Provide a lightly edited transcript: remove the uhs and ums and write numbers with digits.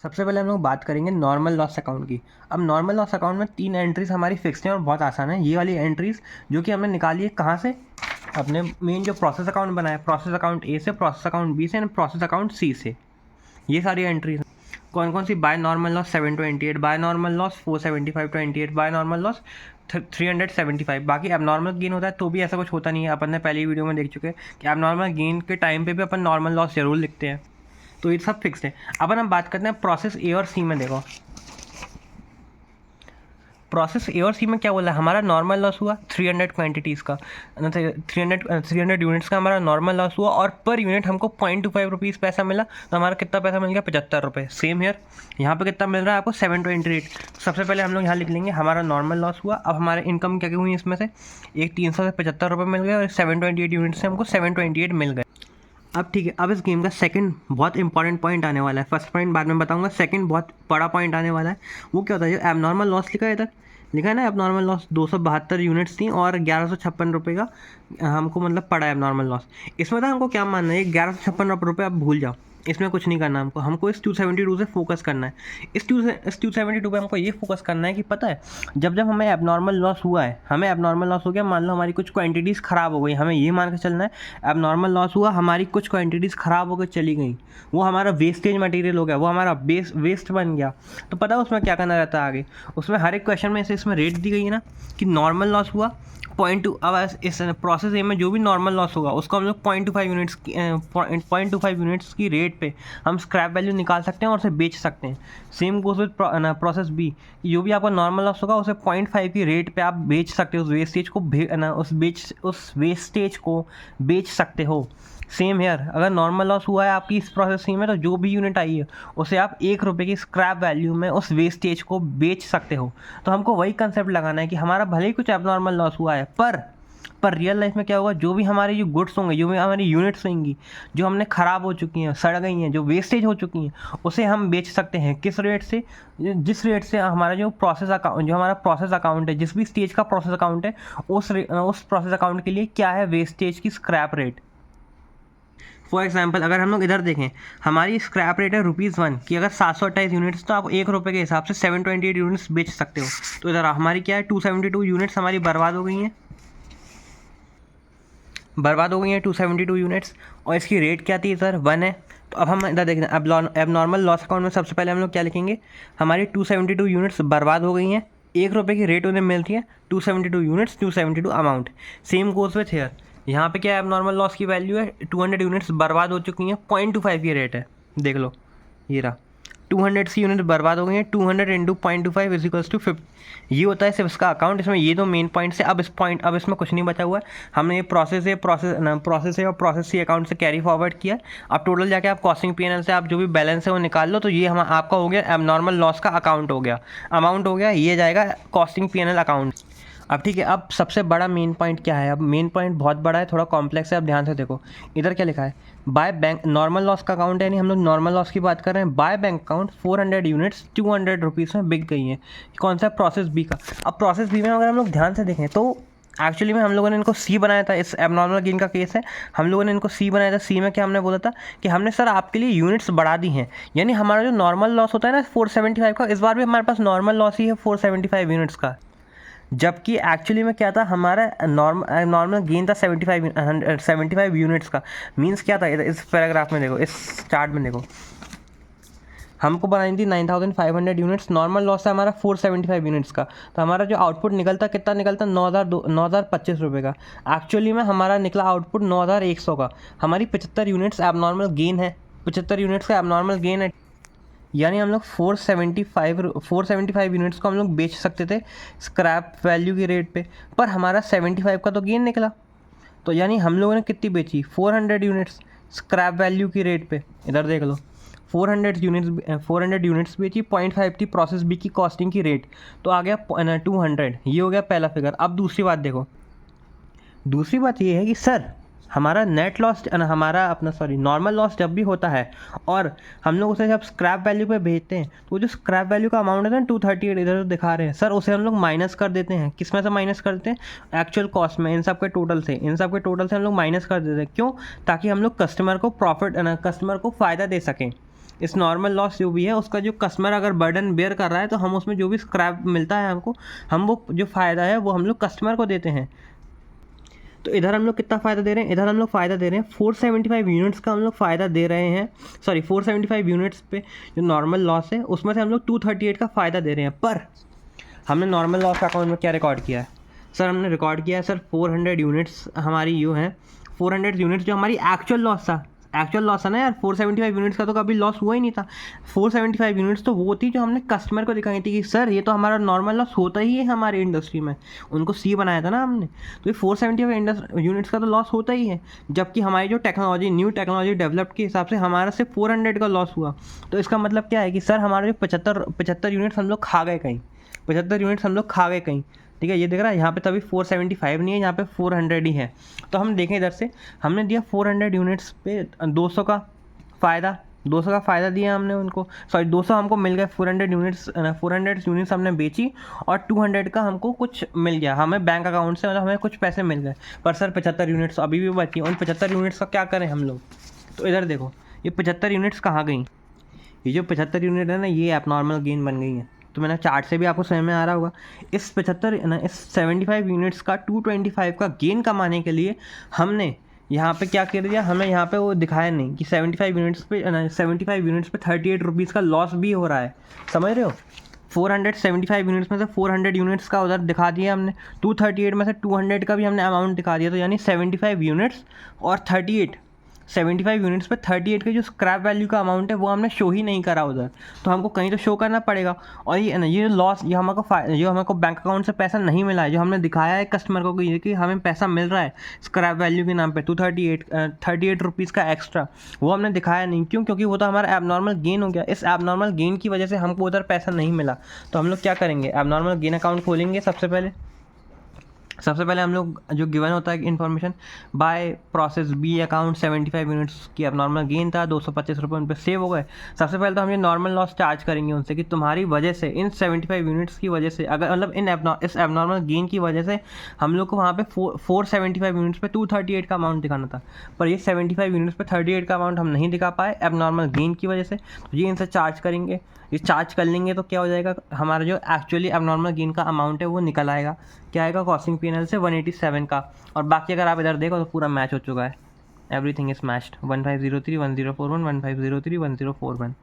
सबसे पहले हम लोग बात करेंगे नॉर्मल लॉस अकाउंट की। अब नॉर्मल लॉस अकाउंट में 3 एंट्रीज हमारी फिक्स्ड हैं और बहुत आसान है। ये वाली एंट्रीज जो कि हमने निकाली है कहाँ से, अपने मेन जो प्रोसेस अकाउंट बनाया, प्रोसेस अकाउंट ए से, प्रोसेस अकाउंट बी से एंड प्रोसेस अकाउंट सी से। ये सारी एंट्रीज कौन कौन सी, by normal loss 728, by normal loss 475.28, by normal loss 375। बाकी एबनॉर्मल गेन होता है तो भी ऐसा कुछ होता नहीं है, अपन ने पहली वीडियो में देख चुके हैं कि एबनॉर्मल गेन के टाइम पे भी अपन नॉर्मल लॉस जरूर लिखते हैं। तो ये सब फिक्स्ड है। अब हम बात करते हैं प्रोसेस ए और सी में। देखो प्रोसेस ए और सी में क्या बोला है, हमारा नॉर्मल लॉस हुआ 300 क्वांटिटीज़ का, 300 यूनिट्स का हमारा नॉर्मल लॉस हुआ और पर यूनिट हमको 0.25 रुपीज़ पैसा मिला। तो हमारा कितना पैसा मिल गया, 75 रुपये। सेम हेयर यहाँ पे कितना मिल रहा है आपको, 728। सबसे पहले हम लोग यहाँ लिख लेंगे हमारा नॉर्मल लॉस हुआ। अब हमारे इनकम क्या क्या हुई इसमें से, एक 300 से 75 रुपये मिल गए और 728 यूनिट से हमको 728 मिल गए। अब ठीक है, अब इस गेम का सेकंड बहुत इंपॉर्टेंट पॉइंट आने वाला है। फर्स्ट पॉइंट बाद में बताऊंगा, सेकंड बहुत बड़ा पॉइंट आने वाला है। वो क्या होता है, जो एबनॉर्मल लॉस लिखा है इधर, लिखा है ना एबनॉर्मल लॉस 272 यूनिट्स थी और 1156 रुपये का हमको मतलब पड़ा एबनॉर्मल लॉस। इसमें था हमको क्या मानना है, 1156 रुपये आप भूल जाओ, इसमें कुछ नहीं करना हमको इस 272 से फोकस करना है। इस 272 पे हमको ये फोकस करना है कि पता है जब जब हमें एबनॉर्मल लॉस हुआ है, हमें एबनॉर्मल लॉस हो गया, मान लो हमारी कुछ क्वांटिटीज़ ख़राब हो गई, हमें ये मान के चलना है एबनॉर्मल लॉस हुआ, हमारी कुछ क्वांटिटीज़ ख़राब होकर चली गई, वो हमारा वेस्टेज मटेरियल हो गया, वो हमारा वेस्ट बन गया। तो पता है उसमें क्या करना रहता है आगे, उसमें हर एक क्वेश्चन में से इसमें रेट दी गई है ना कि नॉर्मल लॉस हुआ 0.2। अब इस प्रोसेस ए में जो भी नॉर्मल लॉस होगा उसको हम लोग 0.25 यूनिट्स की रेट पे हम स्क्रैप वैल्यू निकाल सकते हैं और उसे बेच सकते हैं। Same goes with process B, जो भी आपका नॉर्मल लॉस होगा उसे 0.5 की रेट पे आप बेच सकते हो, उस वेस्टेज को बेच सकते हो। सेम हेयर, अगर नॉर्मल लॉस हुआ है आपकी इस प्रोसेस में तो जो भी यूनिट आई है उसे आप 1 रुपये की स्क्रैप वैल्यू में उस वेस्टेज को बेच सकते हो। तो हमको वही कंसेप्ट लगाना है कि हमारा भले ही कुछ एबनॉर्मल लॉस हुआ है पर रियल लाइफ में क्या होगा, जो भी हमारे जो गुड्स होंगे, जो भी हमारी यूनिट्स होंगी जो हमने ख़राब हो चुकी हैं, सड़ गई हैं, जो वेस्टेज हो चुकी हैं, उसे हम बेच सकते हैं। किस रेट से, जिस रेट से हमारा जो हमारा प्रोसेस अकाउंट है, जिस भी स्टेज का प्रोसेस अकाउंट है, उस प्रोसेस अकाउंट के लिए क्या है वेस्टेज की स्क्रैप रेट। फॉर एग्जाम्पल अगर हम लोग इधर देखें, हमारी स्क्रैप रेट है ₹1 की, अगर 728 यूनिट्स तो आप 1 रुपये के हिसाब से 728 यूनिट्स बेच सकते हो। तो इधर हमारी क्या है, 272 यूनिट्स हमारी बर्बाद हो गई हैं, 272 यूनिट्स, और इसकी रेट क्या थी इधर 1 है। तो अब हम इधर देखते हैं, अब नॉर्मल लॉस अकाउंट में सबसे पहले हम लोग क्या लिखेंगे, हमारी 272 यूनिट्स बर्बाद हो गई हैं, 1 रुपये की रेट उन्हें मिलती है, 272 units, 272 amount. Same goes with here, यहाँ पे क्या है, नॉर्मल लॉस की वैल्यू है 200 यूनिट्स बर्बाद हो चुकी हैं, 0.25 की रेट है, देख लो ये रहा 200 सी यूनिट बर्बाद हो गई हैं, 200 इंटू 0.25 इज इक्वल्स टू 50। ये होता है सिर्फ इसका अकाउंट। इसमें ये दो मेन पॉइंट्स है। अब इसमें कुछ नहीं बचा हुआ है, हमने ये प्रोसेस है और प्रोसेस सी अकाउंट से कैरी फॉरवर्ड किया। अब टोटल जाके आप कॉस्टिंग पी एन एल से आप जो भी बैलेंस है वो निकाल लो, तो ये हम आपका हो गया एबनॉर्मल लॉस का अकाउंट हो गया, अमाउंट हो गया, ये जाएगा costing P N L account. अब ठीक है, अब सबसे बड़ा मेन पॉइंट क्या है, अब मेन पॉइंट बहुत बड़ा है, थोड़ा कॉम्प्लेक्स है। अब ध्यान से देखो, इधर क्या लिखा है, बाय बैंक नॉर्मल लॉस का अकाउंट है, यानी हम लोग नॉर्मल लॉस की बात कर रहे हैं। By bank account 400 units 200 rupees में बिक गई हैं। कौन सा, प्रोसेस बी का। अब प्रोसेस बी में अगर हम लोग ध्यान से देखें तो एक्चुअली में हम लोगों ने इनको सी बनाया था, इस एबनॉर्मल गेन का केस है, हम लोगों ने इनको सी बनाया था। सी में क्या हमने बोला था कि हमने सर आपके लिए यूनिट्स बढ़ा दी हैं, यानी हमारा जो नॉर्मल लॉस होता है ना 475 का, इस बार भी हमारे पास नॉर्मल लॉस ही है 475 यूनिट्स का, जबकि एक्चुअली में क्या था, हमारा नॉर्मल गेन था 75 यूनिट्स का। मींस क्या था, इस पैराग्राफ में देखो, इस चार्ट में देखो, हमको बनानी थी 9500 यूनिट्स, नॉर्मल लॉस है हमारा 475 यूनिट्स का। तो हमारा जो आउटपुट निकलता कितना निकलता, 9,025 रुपये का। एक्चुअली में हमारा निकला आउटपुट 9,100 का। हमारी 75 यूनिट्स एबनॉर्मल गेन है, 75 यूनिट्स का एबनॉर्मल गेन है, यानी हम लोग 475 यूनिट्स को हम लोग बेच सकते थे स्क्रैप वैल्यू की रेट पे, पर हमारा 75 का तो गेन निकला। तो यानी हम लोगों ने कितनी बेची, 400 यूनिट्स स्क्रैप वैल्यू की रेट पे। इधर देख लो, 400 यूनिट्स बेची, 0.5 थी प्रोसेस बी की कॉस्टिंग की रेट, तो आ गया 200। ये हो गया पहला फिगर। अब दूसरी बात देखो, दूसरी बात ये है कि सर हमारा नेट लॉस, नॉर्मल लॉस जब भी होता है और हम लोग उसे जब स्क्रैप वैल्यू पे भेजते हैं, तो जो स्क्रैप वैल्यू का अमाउंट है ना 238 इधर दिखा रहे हैं सर, उसे हम लोग माइनस कर देते हैं। किस में से माइनस करते हैं, एक्चुअल कॉस्ट में, इन सब के टोटल से हम लोग माइनस कर देते हैं। क्यों, ताकि हम लोग कस्टमर को फ़ायदा दे सकें। इस नॉर्मल लॉस जो भी है उसका जो कस्टमर अगर बर्डन बेयर कर रहा है तो हम उसमें जो भी स्क्रैप मिलता है हमको, हम वो जो फ़ायदा है वो हम लोग कस्टमर को देते हैं। तो इधर हम लोग कितना फ़ायदा दे रहे हैं, इधर हम लोग फ़ायदा दे रहे हैं 475 यूनिट्स का हम लोग फ़ायदा दे रहे हैं। सॉरी 475 यूनिट्स पे जो नॉर्मल लॉस है उसमें से हम लोग 238 का फ़ायदा दे रहे हैं। पर हमने नॉर्मल लॉस का अकाउंट में क्या रिकॉर्ड किया है सर, हमने रिकॉर्ड किया है सर 400 यूनिट्स हमारी यूँ हैं, 400 यूनिट्स जो हमारी एक्चुअल लॉस था, एक्चुअल लॉस है ना यार, 475 यूनिट्स का तो कभी लॉस हुआ ही नहीं था। 475 यूनिट्स तो वो थी जो हमने कस्टमर को दिखाई थी कि सर ये तो हमारा नॉर्मल लॉस होता ही है हमारी इंडस्ट्री में, उनको सी बनाया था ना हमने, तो ये 475 यूनिट्स का तो लॉस होता ही है। जबकि हमारी जो टेक्नोलॉजी, न्यू टेक्नोलॉजी डेवलप के हिसाब से हमारा सिर्फ 400 का लॉस हुआ। तो इसका मतलब क्या है कि सर हमारे जो 75 यूनिट्स हम लोग खा गए कहीं, 75 यूनिट्स हम लोग खा गए कहीं। ठीक है, ये देख रहा है यहाँ पे तभी 475 नहीं है, यहाँ पे 400 ही है। तो हम देखें इधर से, हमने दिया 400 यूनिट्स पे 200 का फ़ायदा, 200 का फ़ायदा दिया हमने उनको, सॉरी 200 हमको मिल गया, 400 यूनिट्स हमने बेची और 200 का हमको कुछ मिल गया हमें बैंक अकाउंट से, मतलब हमें कुछ पैसे मिल गए। पर सर 75 यूनिट्स अभी भी बची, उन 75 यूनिट्स का क्या करें हम लोग। तो इधर देखो ये 75 यूनिट्स कहाँ गई, ये जो 75 यूनिट है ना ये एबनॉर्मल गेन बन गई है। तो मैंने चार्ट से भी आपको समझ में आ रहा होगा, इस 75 यूनिट्स का 225 का गेन कमाने के लिए हमने यहाँ पे क्या कर दिया, हमें यहाँ पे वो दिखाया नहीं कि 75 यूनिट्स पे 38 रुपीज़ का लॉस भी हो रहा है, समझ रहे हो। 475 यूनिट्स में से 400 यूनिट्स का उधर दिखा दिया हमने, 238 में से 200 का भी हमने अमाउंट दिखा दिया। तो यानी 75 यूनिट्स और 75 यूनिट्स पे 38 के जो स्क्रैप वैल्यू का अमाउंट है वो हमने शो ही नहीं करा उधर, तो हमको कहीं तो शो करना पड़ेगा। और ये लॉस, ये जो हमको बैंक अकाउंट से पैसा नहीं मिला है, जो हमने दिखाया है कस्टमर को कि हमें पैसा मिल रहा है स्क्रैप वैल्यू के नाम पे 38 रुपीज़ का एक्स्ट्रा, वो हमने दिखाया नहीं। क्यों? क्योंकि वो तो हमारा एबनॉर्मल गेन हो गया। इस एबनॉर्मल गेन की वजह से हमको उधर पैसा नहीं मिला। तो हम लोग क्या करेंगे, एबनॉर्मल गेन अकाउंट खोलेंगे। सबसे पहले हम लोग जो गिवन होता है information, by process B account 75 units की अब नॉर्मल गेन था, 225 रुपये उन पर सेव हो गए। सबसे पहले तो हम ये नॉर्मल लॉस चार्ज करेंगे उनसे कि तुम्हारी वजह से, इन 75 यूनिट्स की वजह से, अगर मतलब इस एबनॉर्मल गेन की वजह से हम लोग को वहाँ पे 475 यूनिट्स पे 238 का अमाउंट दिखाना था, पर ये 75 यूनिट्स पे 38 का अमाउंट हम नहीं दिखा पाए एबनॉर्मल गेन की वजह से। तो ये इनसे चार्ज करेंगे, ये चार्ज कर लेंगे तो क्या हो जाएगा, हमारा जो एक्चुअली एबनॉर्मल गेन का अमाउंट है वो निकल आएगा। क्या आएगा, कॉस्टिंग P&L से 187 का। और बाकी अगर आप इधर देखो तो पूरा मैच हो चुका है, एवरीथिंग इज मैच्ड, 1503 1041 1503 1041।